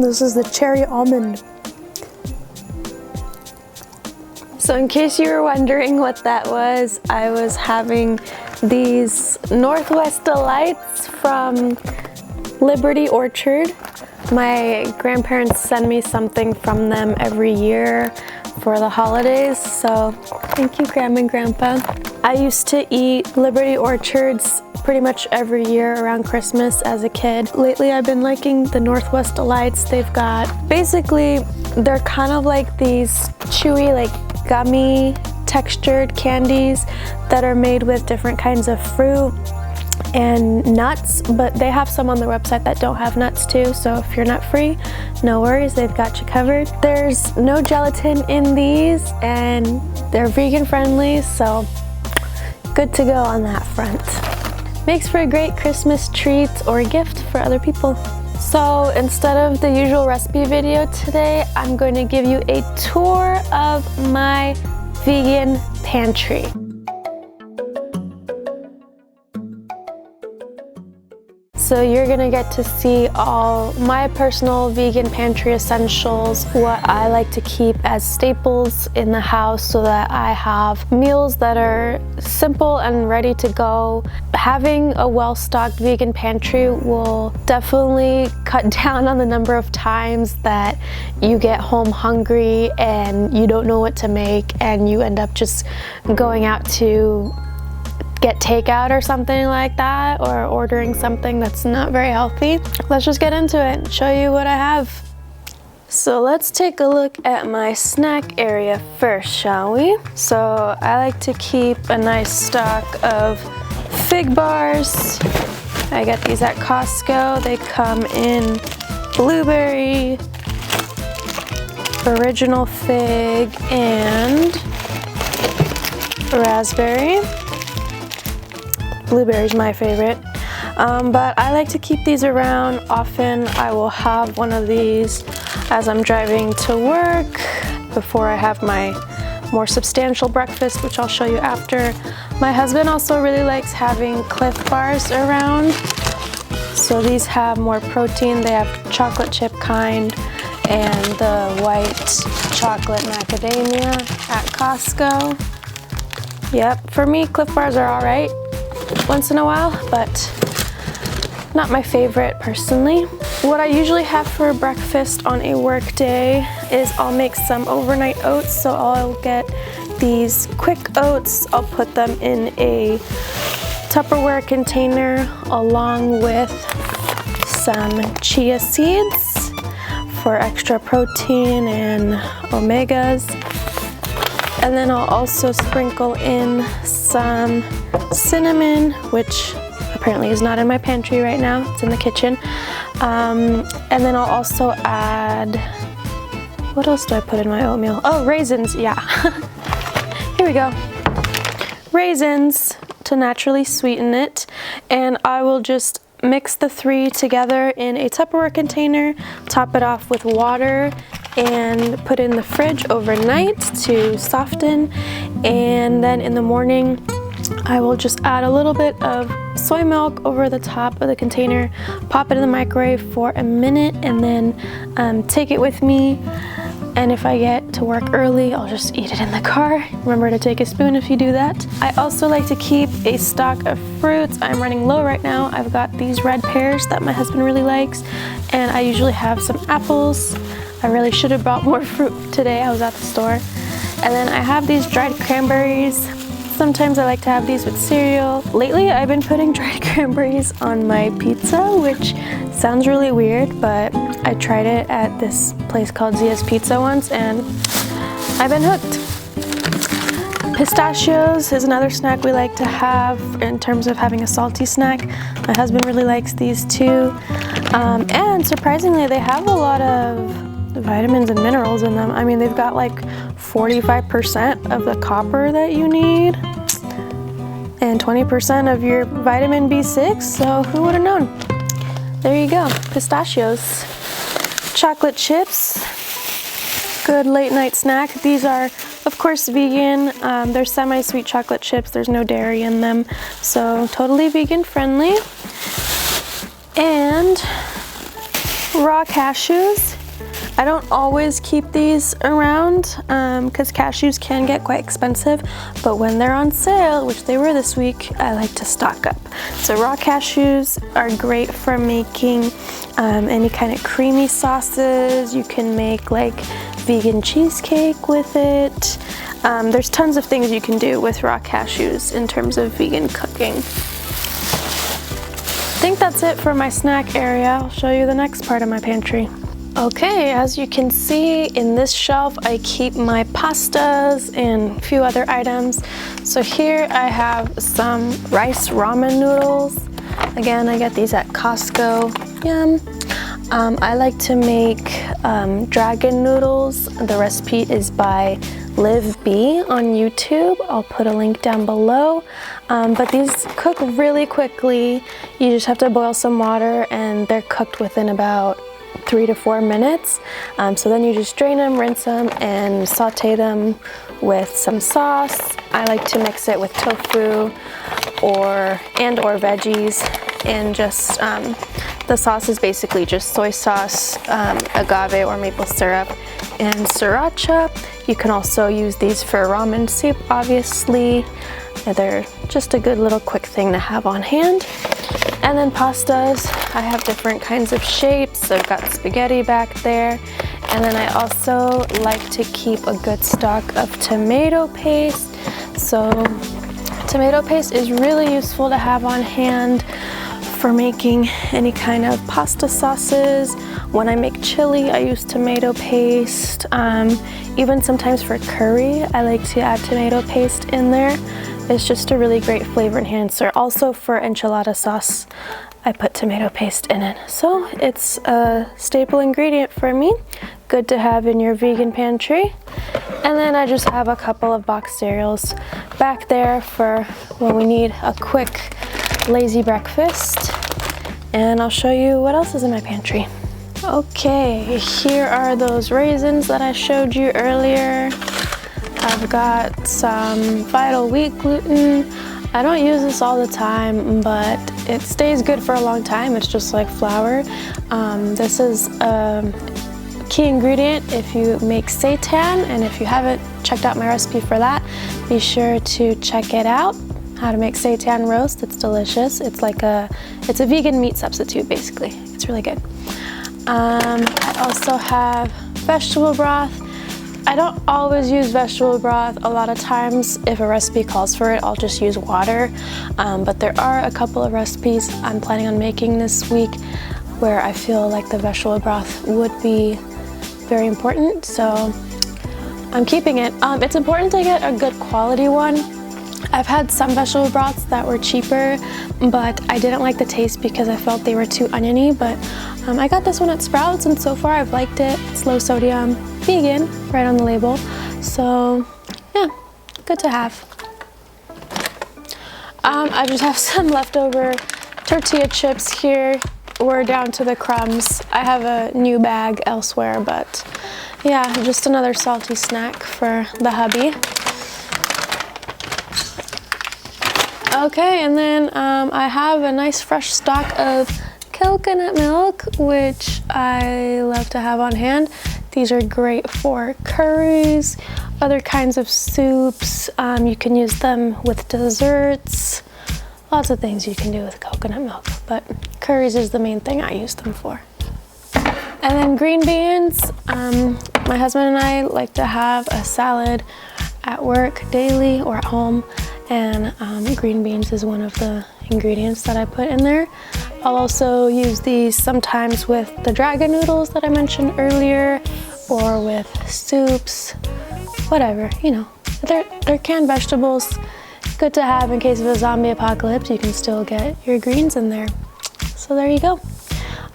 This is the cherry almond. So in case you were wondering what that was, I was having these Northwest Delights from Liberty Orchard. My grandparents send me something from them every year for the holidays, so thank you, Grandma and Grandpa. I used to eat Liberty Orchards pretty much every year around Christmas as a kid. Lately I've been liking the Northwest Delights. They've got, basically, they're kind of like these chewy, like gummy textured candies that are made with different kinds of fruit and nuts, but they have some on their website that don't have nuts too, so if you're nut free, no worries, they've got you covered. There's no gelatin in these and they're vegan friendly, so good to go on that front. Makes for a great Christmas treat or gift for other people. So instead of the usual recipe video today, I'm going to give you a tour of my vegan pantry. So you're gonna get to see all my personal vegan pantry essentials, what I like to keep as staples in the house so that I have meals that are simple and ready to go. Having a well-stocked vegan pantry will definitely cut down on the number of times that you get home hungry and you don't know what to make and you end up just going out to get takeout or something like that, or ordering something that's not very healthy. Let's just get into it and show you what I have. So let's take a look at my snack area first, shall we? So I like to keep a nice stock of fig bars. I get these at Costco. They come in blueberry, original fig, and raspberry. Blueberry's my favorite, but I like to keep these around. Often I will have one of these as I'm driving to work before I have my more substantial breakfast, which I'll show you after. My husband also really likes having Cliff Bars around. So these have more protein. They have chocolate chip kind and the white chocolate macadamia at Costco. Yep, for me, Cliff Bars are all right once in a while, but not my favorite personally. What I usually have for breakfast on a work day is I'll make some overnight oats. So I'll get these quick oats, I'll put them in a Tupperware container along with some chia seeds for extra protein and omegas. And then I'll also sprinkle in some cinnamon, which apparently is not in my pantry right now, it's in the kitchen. And then I'll also add, what else do I put in my oatmeal? Oh, raisins, yeah. Here we go. Raisins to naturally sweeten it. And I will just mix the three together in a Tupperware container, top it off with water, and put in the fridge overnight to soften. And then in the morning, I will just add a little bit of soy milk over the top of the container, pop it in the microwave for a minute, and then take it with me. And if I get to work early, I'll just eat it in the car. Remember to take a spoon if you do that. I also like to keep a stock of fruits. I'm running low right now. I've got these red pears that my husband really likes, and I usually have some apples. I really should have brought more fruit today. I was at the store. And then I have these dried cranberries. Sometimes I like to have these with cereal. Lately, I've been putting dried cranberries on my pizza, which sounds really weird, but I tried it at this place called Zia's Pizza once, and I've been hooked. Pistachios is another snack we like to have in terms of having a salty snack. My husband really likes these too. And surprisingly, they have a lot of vitamins and minerals in them. I mean, they've got like 45% of the copper that you need and 20% of your vitamin B6, so who would have known? There you go, pistachios. Chocolate chips, good late night snack. These are, of course, vegan. They're semi-sweet chocolate chips. There's no dairy in them, so totally vegan friendly. And Raw cashews. I don't always keep these around because cashews can get quite expensive, but when they're on sale, which they were this week, I like to stock up. So raw cashews are great for making any kind of creamy sauces. You can make like vegan cheesecake with it. There's tons of things you can do with raw cashews in terms of vegan cooking. I think that's it for my snack area. I'll show you the next part of my pantry. Okay, as you can see in this shelf, I keep my pastas and a few other items. So here I have some rice ramen noodles. Again, I get these at Costco. Yum. I like to make dragon noodles. The recipe is by Liv B on YouTube. I'll put a link down below. But these cook really quickly. You just have to boil some water and they're cooked within about 3 to 4 minutes. So then you just drain them, rinse them, and saute them with some sauce. I like to mix it with tofu or veggies, and just the sauce is basically just soy sauce, agave or maple syrup, and sriracha. You can also use these for ramen soup, obviously. They're just a good little quick thing to have on hand. And then pastas, I have different kinds of shapes. I've got spaghetti back there. And then I also like to keep a good stock of tomato paste. So tomato paste is really useful to have on hand for making any kind of pasta sauces. When I make chili, I use tomato paste. Even sometimes for curry, I like to add tomato paste in there. It's just a really great flavor enhancer. Also for enchilada sauce, I put tomato paste in it. So it's a staple ingredient for me. Good to have in your vegan pantry. And then I just have a couple of box cereals back there for when we need a quick, lazy breakfast. And I'll show you what else is in my pantry. Okay, here are those raisins that I showed you earlier. I've got some Vital Wheat gluten. I don't use this all the time, but it stays good for a long time. It's just like flour. This is a key ingredient if you make seitan, and if you haven't checked out my recipe for that, be sure to check it out. How to make seitan roast. It's delicious. It's a vegan meat substitute basically. It's really good. I also have vegetable broth. I don't always use vegetable broth. A lot of times if a recipe calls for it, I'll just use water. But there are a couple of recipes I'm planning on making this week where I feel like the vegetable broth would be very important, so I'm keeping it. It's important to get a good quality one. I've had some vegetable broths that were cheaper, but I didn't like the taste because I felt they were too oniony, but I got this one at Sprouts and so far I've liked it. It's low sodium, vegan, right on the label. So yeah, good to have. I just have some leftover tortilla chips here. We're down to the crumbs. I have a new bag elsewhere, but yeah, just another salty snack for the hubby. Okay, and then I have a nice fresh stock of coconut milk, which I love to have on hand. These are great for curries, other kinds of soups. You can use them with desserts. Lots of things you can do with coconut milk, but curries is the main thing I use them for. And then green beans. My husband and I like to have a salad at work daily or at home, and green beans is one of the ingredients that I put in there. I'll also use these sometimes with the dragon noodles that I mentioned earlier, or with soups, whatever, you know. They're canned vegetables. Good to have in case of a zombie apocalypse. You can still get your greens in there. So there you go.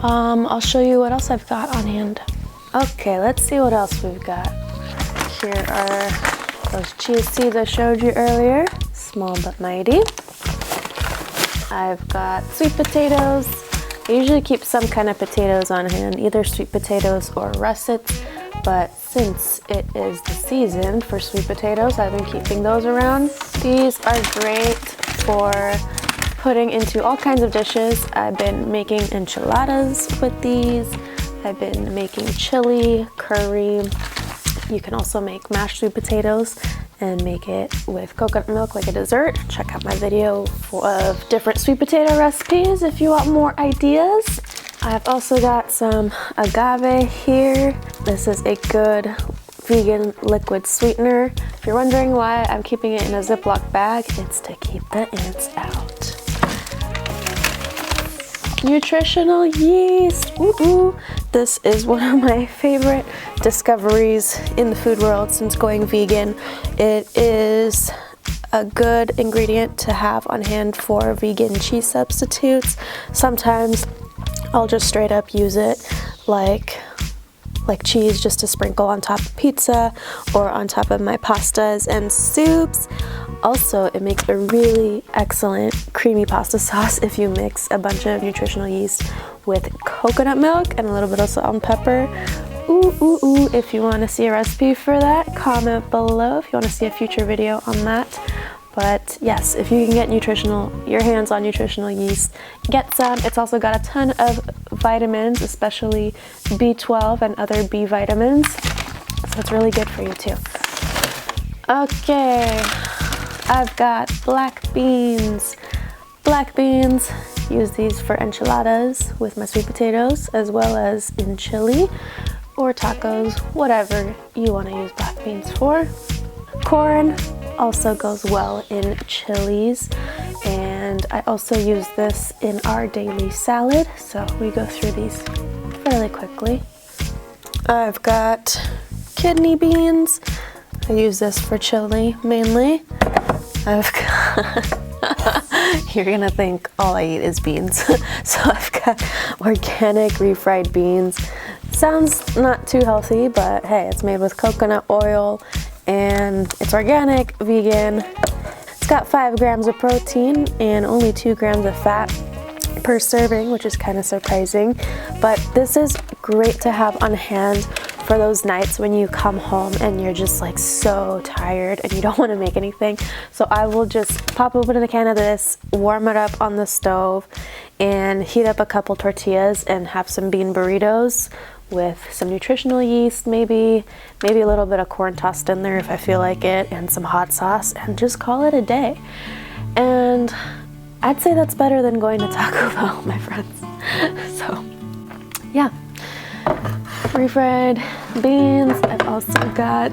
I'll show you what else I've got on hand. Okay, let's see what else we've got. Here are those chia seeds I showed you earlier. Small but mighty. I've got sweet potatoes. I usually keep some kind of potatoes on hand, either sweet potatoes or russets, but since it is the season for sweet potatoes, I've been keeping those around. These are great for putting into all kinds of dishes. I've been making enchiladas with these. I've been making chili, curry. You can also make mashed sweet potatoes and make it with coconut milk like a dessert. Check out my video of different sweet potato recipes if you want more ideas. I've also got some agave here. This is a good vegan liquid sweetener. If you're wondering why I'm keeping it in a Ziploc bag, it's to keep the ants out. Nutritional yeast. Ooh. This is one of my favorite discoveries in the food world since going vegan. It is a good ingredient to have on hand for vegan cheese substitutes. Sometimes I'll just straight up use it like cheese just to sprinkle on top of pizza or on top of my pastas and soups. Also, it makes a really excellent creamy pasta sauce if you mix a bunch of nutritional yeast with coconut milk and a little bit of salt and pepper. Ooh. If you want to see a recipe for that, comment below if you want to see a future video on that. But yes, if you can get your hands on nutritional yeast, get some. It's also got a ton of vitamins, especially B12 and other B vitamins. So it's really good for you too. Okay, I've got black beans. Black beans, use these for enchiladas with my sweet potatoes, as well as in chili or tacos, whatever you want to use black beans for. Corn also goes well in chilies, and I also use this in our daily salad, so we go through these fairly quickly. I've got kidney beans. I use this for chili mainly. I've got you're gonna think all I eat is beans. So I've got organic refried beans. Sounds not too healthy, but hey, it's made with coconut oil and it's organic, vegan. It's got 5 grams of protein and only 2 grams of fat per serving, which is kind of surprising. But this is great to have on hand for those nights when you come home and you're just like so tired and you don't want to make anything. So I will just pop open a can of this, warm it up on the stove, and heat up a couple tortillas and have some bean burritos with some nutritional yeast, maybe a little bit of corn tossed in there if I feel like it, and some hot sauce, and just call it a day. And I'd say that's better than going to Taco Bell, my friends. So yeah, refried beans. I've also got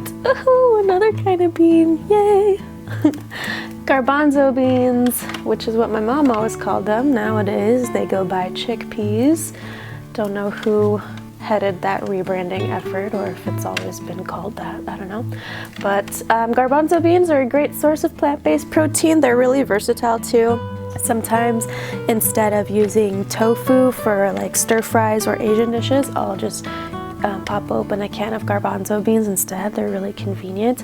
another kind of bean, yay. Garbanzo beans, which is what my mom always called them. Nowadays they go by chickpeas. Don't know who headed that rebranding effort or if it's always been called that, I don't know. But garbanzo beans are a great source of plant-based protein. They're really versatile too. Sometimes instead of using tofu for like stir fries or Asian dishes, I'll just pop open a can of garbanzo beans instead. They're really convenient.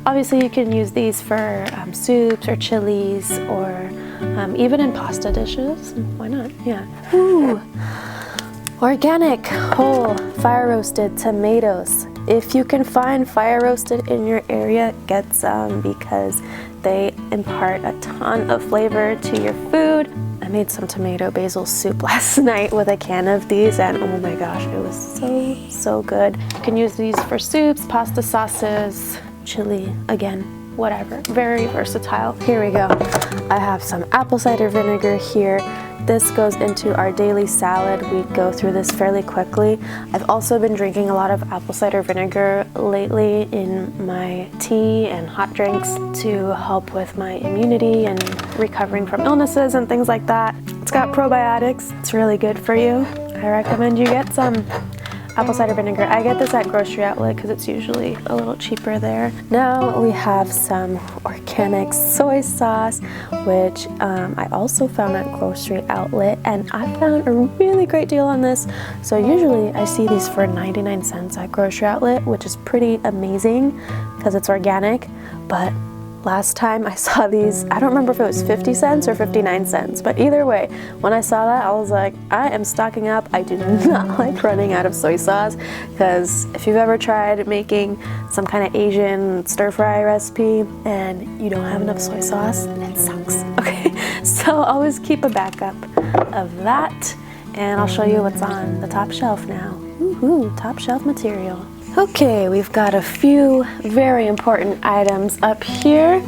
Obviously you can use these for soups or chilies or even in pasta dishes. Why not? Yeah. Ooh. Organic, whole, fire roasted tomatoes. If you can find fire roasted in your area, get some because they impart a ton of flavor to your food. I made some tomato basil soup last night with a can of these and oh my gosh, it was so good. You can use these for soups, pasta sauces, chili, again, whatever. Very versatile. Here we go. I have some apple cider vinegar here. This goes into our daily salad. We go through this fairly quickly. I've also been drinking a lot of apple cider vinegar lately in my tea and hot drinks to help with my immunity and recovering from illnesses and things like that. It's got probiotics. It's really good for you. I recommend you get some apple cider vinegar. I get this at grocery outlet because it's usually a little cheaper there. Now we have some organic soy sauce, which I also found at grocery outlet, and I found a really great deal on this. So usually I see these for 99 cents at grocery outlet, which is pretty amazing because it's organic. But last time I saw these, I don't remember if it was 50 cents or 59 cents, but either way, when I saw that, I was like, I am stocking up. I do not like running out of soy sauce, because if you've ever tried making some kind of Asian stir-fry recipe and you don't have enough soy sauce, it sucks, okay? So always keep a backup of that. and I'll show you what's on the top shelf now. Woohoo, top shelf material. Okay, we've got a few very important items up here.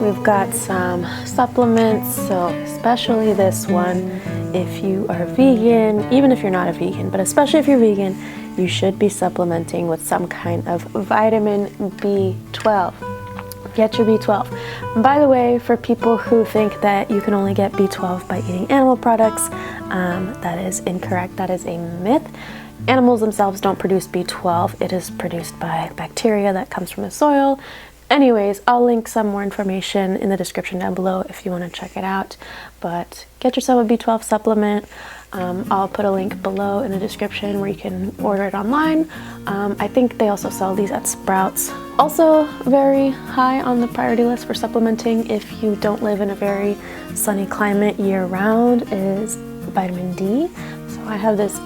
We've got some supplements, so especially this one. If you are vegan, even if you're not a vegan, but especially if you're vegan, you should be supplementing with some kind of vitamin B12. Get your B12. And by the way, for people who think that you can only get B12 by eating animal products, that is incorrect. That is a myth. Animals themselves don't produce B12. It is produced by bacteria that comes from the soil. Anyways, I'll link some more information in the description down below if you want to check it out. But get yourself a B12 supplement. I'll put a link below in the description where you can order it online. I think they also sell these at Sprouts. Also very high on the priority list for supplementing if you don't live in a very sunny climate year-round is vitamin D. So I have this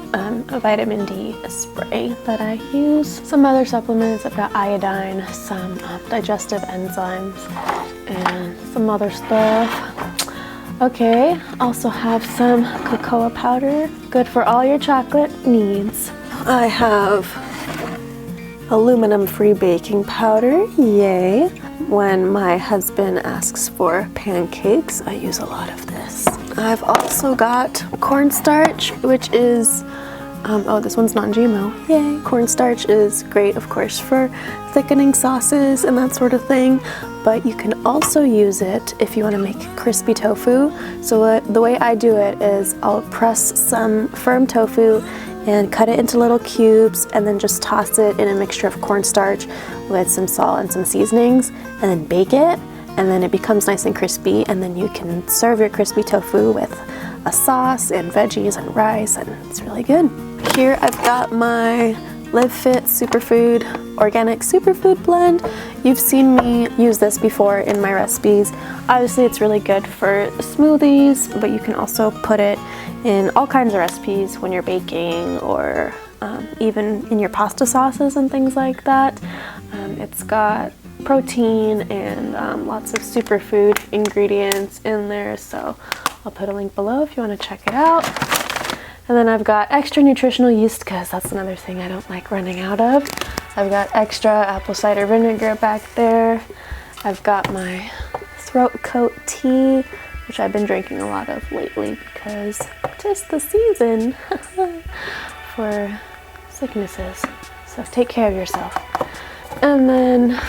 vitamin D spray that I use. Some other supplements, I've got iodine, some digestive enzymes, and some other stuff. Okay, also have some cocoa powder, good for all your chocolate needs. I have aluminum-free baking powder, yay. When my husband asks for pancakes, I use a lot of this. I've also got cornstarch, which is, oh, this one's non-GMO, yay. Cornstarch is great, of course, for thickening sauces and that sort of thing, but you can also use it if you want to make crispy tofu. So the way I do it is I'll press some firm tofu and cut it into little cubes and then just toss it in a mixture of cornstarch with some salt and some seasonings and then bake it, and then it becomes nice and crispy, and then you can serve your crispy tofu with a sauce and veggies and rice, and it's really good. Here I've got my LIVfit Superfood Organic Superfood Blend. You've seen me use this before in my recipes. Obviously it's really good for smoothies, but you can also put it in all kinds of recipes when you're baking or even in your pasta sauces and things like that. It's got protein and lots of superfood ingredients in there, so I'll put a link below if you want to check it out. And then I've got extra nutritional yeast because that's another thing I don't like running out of. I've got extra apple cider vinegar back there. I've got my throat coat tea, which I've been drinking a lot of lately because tis the season for sicknesses. So take care of yourself. And then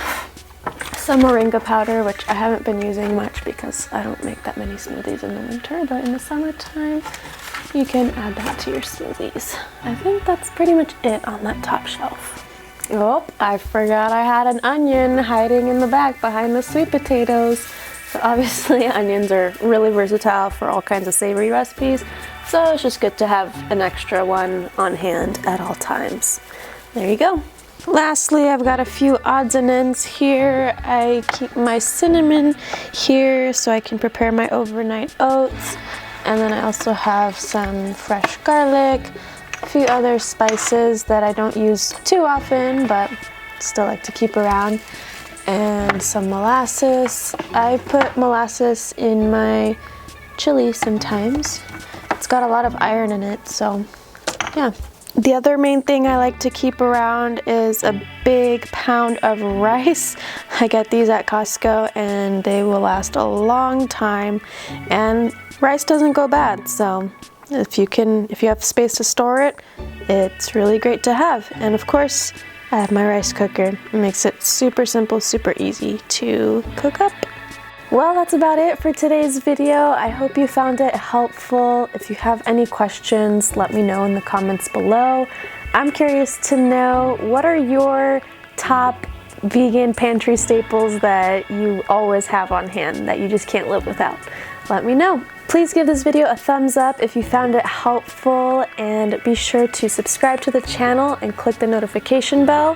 some moringa powder, which I haven't been using much because I don't make that many smoothies in the winter, but in the summertime you can add that to your smoothies. I think that's pretty much it on that top shelf. Oh, I forgot I had an onion hiding in the back behind the sweet potatoes. So obviously onions are really versatile for all kinds of savory recipes, so it's just good to have an extra one on hand at all times. There you go. Lastly, I've got a few odds and ends here. I keep my cinnamon here so I can prepare my overnight oats. And then I also have some fresh garlic, a few other spices that I don't use too often, but still like to keep around. And some molasses. I put molasses in my chili sometimes. It's got a lot of iron in it, so yeah. The other main thing I like to keep around is a big pound of rice. I get these at Costco and they will last a long time, and rice doesn't go bad, so if you have space to store it, it's really great to have. And of course, I have my rice cooker. It makes it super simple, super easy to cook up. Well, that's about it for today's video. I hope you found it helpful. If you have any questions, let me know in the comments below. I'm curious to know, what are your top vegan pantry staples that you always have on hand that you just can't live without? Let me know. Please give this video a thumbs up if you found it helpful, and be sure to subscribe to the channel and click the notification bell.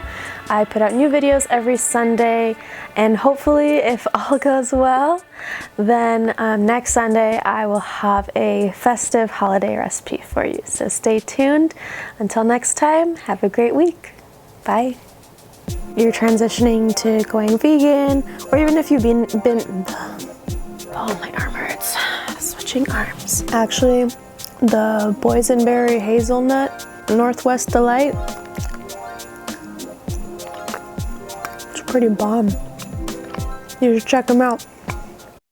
I put out new videos every Sunday, and hopefully, if all goes well, then next Sunday I will have a festive holiday recipe for you. So stay tuned. Until next time, have a great week. Bye. You're transitioning to going vegan, or even if you've been oh, my arm hurts. Switching arms. Actually, the boysenberry hazelnut Northwest Delight. It's pretty bomb. You should check them out.